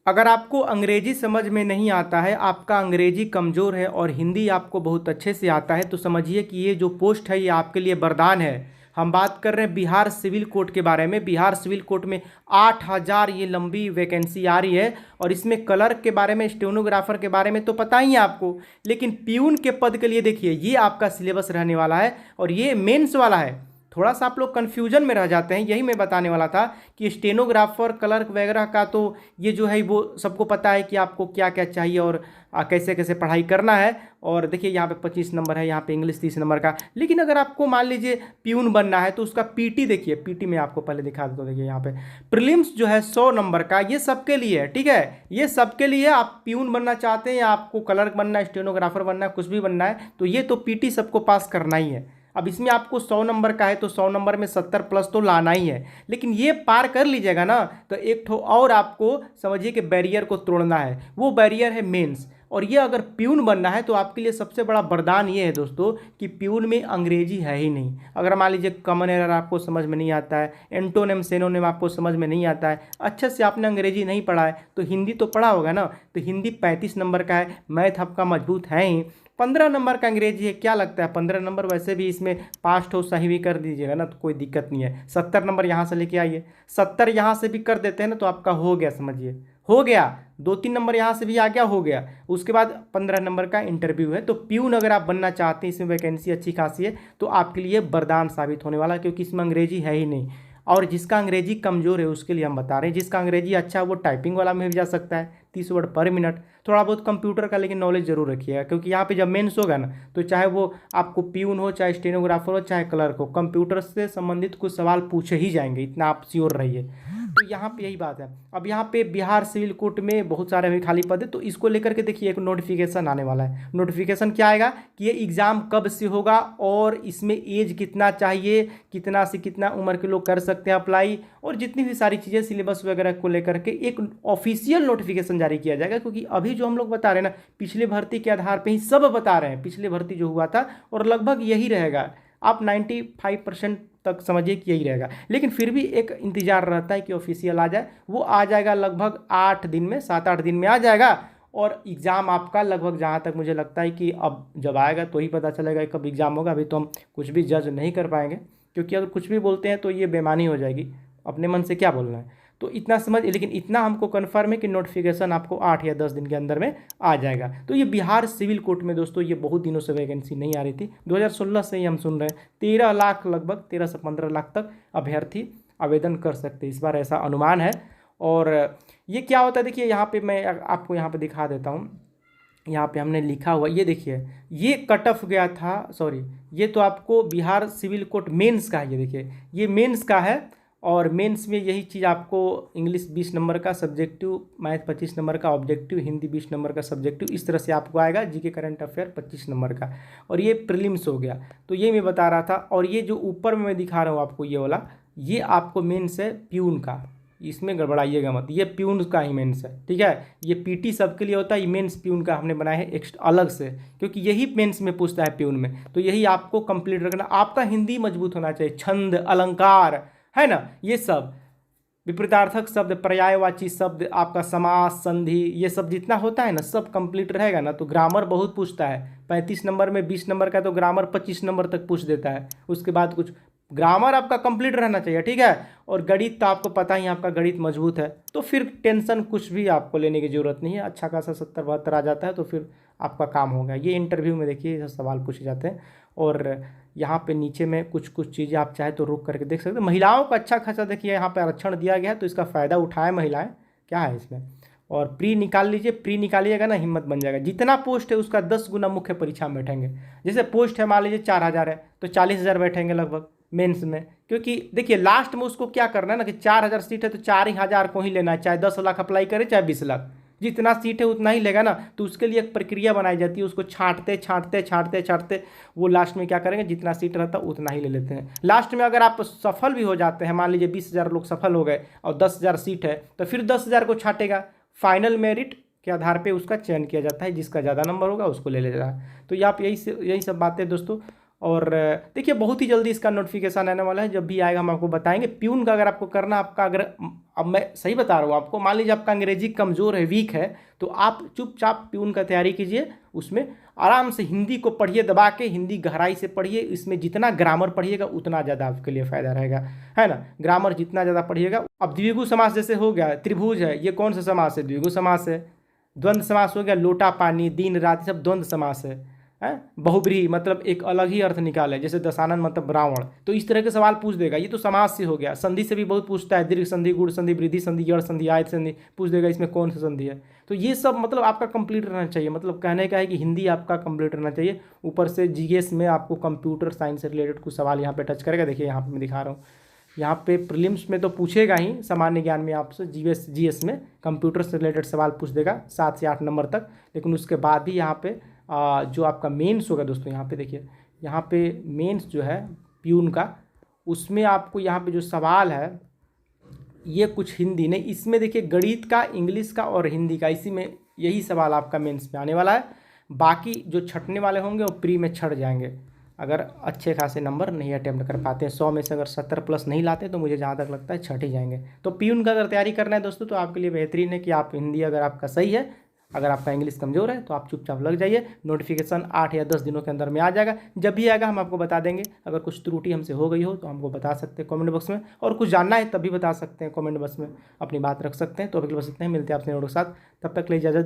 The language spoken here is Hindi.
अगर आपको अंग्रेजी समझ में नहीं आता है, आपका अंग्रेजी कमज़ोर है और हिंदी आपको बहुत अच्छे से आता है, तो समझिए कि ये जो पोस्ट है ये आपके लिए वरदान है। हम बात कर रहे हैं बिहार सिविल कोर्ट के बारे में। बिहार सिविल कोर्ट में 8,000 ये लंबी वैकेंसी आ रही है और इसमें क्लर्क के बारे में, स्टेनोग्राफर के बारे में तो पता ही है आपको, लेकिन प्यून के पद के लिए देखिए ये आपका सिलेबस रहने वाला है और ये मेंस वाला है। थोड़ा सा आप लोग कन्फ्यूजन में रह जाते हैं, यही मैं बताने वाला था कि स्टेनोग्राफर क्लर्क वगैरह का तो ये जो है वो सबको पता है कि आपको क्या क्या चाहिए और कैसे कैसे पढ़ाई करना है। और देखिए यहाँ पे 25 नंबर है, यहाँ पे इंग्लिश 30 नंबर का। लेकिन अगर आपको मान लीजिए प्यून बनना है तो उसका पीटी देखिए, पीटी में आपको पहले दिखा देता हूँ। देखिए यहाँ पे प्रीलिम्स जो है 100 नंबर का, ये सबके लिए है, ठीक है, ये सबके लिए। आप प्यून बनना चाहते हैं या आपको क्लर्क बनना है, स्टेनोग्राफर बनना है, कुछ भी बनना है, तो ये तो पीटी सबको पास करना ही है। अब इसमें आपको 100 नंबर का है तो 100 नंबर में 70 प्लस तो लाना ही है, लेकिन ये पार कर लीजिएगा ना तो एक ठो और आपको समझिए कि बैरियर को तोड़ना है, वो बैरियर है मेंस। और ये अगर प्यून बनना है तो आपके लिए सबसे बड़ा वरदान ये है दोस्तों कि प्यून में अंग्रेजी है ही नहीं। अगर मान लीजिए कॉमन एरर आपको समझ में नहीं आता है, एंटोनिम सिनोनिम आपको समझ में नहीं आता है, अच्छे से आपने अंग्रेजी नहीं पढ़ा है, तो हिंदी तो पढ़ा होगा ना। तो हिंदी 35 नंबर का है, मैथ आपका मजबूत है ही, 15 नंबर का अंग्रेजी है। क्या लगता है 15 नंबर वैसे भी इसमें 5 ठो सही भी कर दीजिएगा ना तो कोई दिक्कत नहीं है। 70 नंबर यहाँ से लेके आइए, 70 यहाँ से भी कर देते हैं ना तो आपका हो गया, समझिए हो गया। 2-3 नंबर यहाँ से भी आ गया, हो गया। उसके बाद 15 नंबर का इंटरव्यू है। तो प्यून अगर आप बनना चाहते हैं, इसमें वैकेंसी अच्छी खासी है, तो आपके लिए वरदान साबित होने वाला, क्योंकि इसमें अंग्रेजी है ही नहीं। और जिसका अंग्रेजी कमज़ोर है उसके लिए हम बता रहे हैं, जिसका अंग्रेजी अच्छा है वो टाइपिंग वाला में भी जा सकता है, 30 वर्ड पर मिनट। थोड़ा बहुत कंप्यूटर का लेकिन नॉलेज जरूर रखिएगा, क्योंकि यहाँ पे जब मेंस होगा ना तो चाहे वो आपको प्यून हो, चाहे स्टेनोग्राफर हो, चाहे क्लर्क हो, कंप्यूटर से संबंधित कुछ सवाल पूछे ही जाएंगे, इतना आप श्योर रहिए। तो यहाँ पे यही बात है। अब यहाँ पे बिहार सिविल कोर्ट में बहुत सारे अभी खाली पद है, तो इसको लेकर के देखिए एक नोटिफिकेशन आने वाला है। नोटिफिकेशन क्या आएगा कि ये एग्ज़ाम कब से होगा और इसमें एज कितना चाहिए, कितना से कितना उम्र के लोग कर सकते हैं अप्लाई, और जितनी भी सारी चीज़ें सिलेबस वगैरह को लेकर के एक ऑफिशियल नोटिफिकेशन जारी किया जाएगा। क्योंकि अभी जो हम लोग बता रहे हैं ना, पिछले भर्ती के आधार पर ही सब बता रहे हैं, पिछले भर्ती जो हुआ था और लगभग यही रहेगा। आप 95% तक समझिए कि यही रहेगा, लेकिन फिर भी एक इंतजार रहता है कि ऑफिशियल आ जाए। वो आ जाएगा लगभग 8 दिन में, 7-8 दिन में आ जाएगा। और एग्ज़ाम आपका लगभग, जहाँ तक मुझे लगता है कि अब जब आएगा तो ही पता चलेगा कब एग्ज़ाम होगा। अभी तो हम कुछ भी जज नहीं कर पाएंगे, क्योंकि अगर कुछ भी बोलते हैं तो ये बेईमानी हो जाएगी, अपने मन से क्या बोलना है। तो इतना समझ, लेकिन इतना हमको कन्फर्म है कि नोटिफिकेशन आपको 8 या 10 दिन के अंदर में आ जाएगा। तो ये बिहार सिविल कोर्ट में दोस्तों ये बहुत दिनों से वैकेंसी नहीं आ रही थी, 2016 से ही हम सुन रहे हैं। 13 लाख, लगभग 13 से 15 लाख तक अभ्यर्थी आवेदन कर सकते हैं इस बार, ऐसा अनुमान है। और ये क्या होता है देखिए, यहाँ पे मैं आपको यहाँ पे दिखा देता हूँ। यहाँ पे हमने लिखा हुआ, ये देखिए, ये कट ऑफ गया था, सॉरी, ये तो आपको बिहार सिविल कोर्ट मेंस का है। ये देखिए, ये मेंस का है। और मेंस में यही चीज़ आपको इंग्लिश 20 नंबर का सब्जेक्टिव, मैथ 25 नंबर का ऑब्जेक्टिव, हिंदी 20 नंबर का सब्जेक्टिव, इस तरह से आपको आएगा। जीके करंट अफेयर 25 नंबर का। और ये प्रीलिम्स हो गया, तो ये मैं बता रहा था। और ये जो ऊपर में मैं दिखा रहा हूँ आपको, ये वाला, ये आपको मेंस है प्यून का, इसमें गड़बड़ाइएगा मत, ये प्यून का ही मेंस है, ठीक है। ये पीटी सबके लिए होता है, ये मेंस प्यून का हमने बनाया है एक्स्ट्रा अलग से, क्योंकि यही मेंस में पूछता है प्यून में, तो यही आपको कंप्लीट रखना। आपका हिंदी मजबूत होना चाहिए, छंद, अलंकार, है ना, ये सब विपरीतार्थक शब्द, पर्यायवाची शब्द, आपका समास, संधि, ये सब जितना होता है ना, सब कंप्लीट रहेगा ना। तो ग्रामर बहुत पूछता है, 35 नंबर में 20 नंबर का तो ग्रामर 25 नंबर तक पूछ देता है। उसके बाद कुछ ग्रामर आपका कंप्लीट रहना चाहिए, ठीक है। और गणित तो आपको पता ही, आपका गणित मजबूत है, तो फिर टेंशन कुछ भी आपको लेने की ज़रूरत नहीं है। अच्छा खासा 70-72 आ जाता है तो फिर आपका काम होगा। ये इंटरव्यू में देखिए ये सवाल पूछे जाते हैं। और यहाँ पे नीचे में कुछ कुछ चीज़ें आप चाहे तो रोक करके देख सकते हैं। महिलाओं का अच्छा खासा देखिए यहाँ पे आरक्षण दिया गया है, तो इसका फ़ायदा उठाएं महिलाएं, क्या है इसमें। और प्री निकाल लीजिए, प्री निकालिएगा ना, हिम्मत बन जाएगा। जितना पोस्ट है उसका 10 गुना मुख्य परीक्षा में बैठेंगे। जैसे पोस्ट है मान लीजिए 4,000 है तो 40,000 बैठेंगे लगभग मेंस में। क्योंकि देखिए लास्ट में उसको क्या करना है ना कि 4,000 सीट है तो 4,000 को ही लेना है, चाहे 10 लाख अप्लाई करे चाहे 20 लाख, जितना सीट है उतना ही लेगा ना। तो उसके लिए एक प्रक्रिया बनाई जाती है, उसको छांटते छांटते छांटते छांटते वो लास्ट में क्या करेंगे, जितना सीट रहता है उतना ही ले लेते हैं। लास्ट में अगर आप सफल भी हो जाते हैं, मान लीजिए 20,000 लोग सफल हो गए और 10,000 सीट है, तो फिर 10,000 को छांटेगा, फाइनल मेरिट के आधार पे उसका चयन किया जाता है, जिसका ज़्यादा नंबर होगा उसको ले लिया जाता है। तो ये आप यही सब बातें दोस्तों और देखिए बहुत ही जल्दी इसका नोटिफिकेशन आने वाला है, जब भी आएगा हम आपको बताएंगे। प्यून का अगर आपको करना, आपका अगर, अब मैं सही बता रहा हूँ आपको, मान लीजिए आपका अंग्रेजी कमज़ोर है, वीक है, तो आप चुपचाप प्यून का तैयारी कीजिए। उसमें आराम से हिंदी को पढ़िए, दबा के हिंदी गहराई से पढ़िए। इसमें जितना ग्रामर पढ़िएगा उतना ज़्यादा आपके लिए फ़ायदा रहेगा, है ना। ग्रामर जितना ज़्यादा पढ़िएगा। अब द्विगु समास जैसे हो गया, त्रिभुज है, ये कौन सा समास है? द्विगु समास है। द्वंद्व समास हो गया, लोटा पानी, दिन रात, सब द्वंद्व समास है। बहुब्रीहि मतलब एक अलग ही अर्थ निकाले, जैसे दशानन मतलब रावण। तो इस तरह के सवाल पूछ देगा। ये तो समास से हो गया। संधि से भी बहुत पूछता है, दीर्घ संधि, गुण संधि, वृद्धि संधि, जड़ संधि, आयत संधि, पूछ देगा इसमें कौन सा संधि है। तो ये सब मतलब आपका कंप्लीट रहना चाहिए। मतलब कहने का है कि हिंदी आपका कंप्लीट रहना चाहिए। ऊपर से जीएस में आपको कंप्यूटर साइंस से रिलेटेड कुछ सवाल यहाँ पे टच करेगा। देखिए यहाँ पे मैं दिखा रहा हूँ, यहाँ पे प्रीलिम्स में तो पूछेगा ही, सामान्य ज्ञान में आपसे जीएस में कंप्यूटर से रिलेटेड सवाल पूछ देगा 7 से 8 नंबर तक। लेकिन उसके बाद भी यहाँ पे जो आपका मेंस होगा दोस्तों, यहाँ पे देखिए, यहाँ पे मेंस जो है प्यून का, उसमें आपको यहाँ पे जो सवाल है ये कुछ हिंदी नहीं, इसमें देखिए गणित का, इंग्लिश का और हिंदी का, इसी में यही सवाल आपका मेंस में आने वाला है। बाकी जो छटने वाले होंगे वो प्री में छट जाएंगे, अगर अच्छे खासे नंबर नहीं अटेम्प्ट कर पाते हैं। 100 में से अगर 70 प्लस नहीं लाते तो मुझे जहाँ तक लगता है छट ही जाएंगे। तो प्यून का अगर तैयारी करना है दोस्तों तो आपके लिए बेहतरीन है कि आप हिंदी अगर आपका सही है, अगर आपका इंग्लिश कमज़ोर है तो आप चुपचाप लग जाइए। नोटिफिकेशन 8 या 10 दिनों के अंदर में आ जाएगा। जब भी आएगा हम आपको बता देंगे। अगर कुछ त्रुटि हमसे हो गई हो तो हमको बता सकते हैं कमेंट बॉक्स में, और कुछ जानना है तब भी बता सकते हैं कमेंट बॉक्स में, अपनी बात रख सकते हैं। तो अभी बस इतना ही, मिलते हैं आपसे नोट के साथ। तब तक ले इजाज़त दीजिए।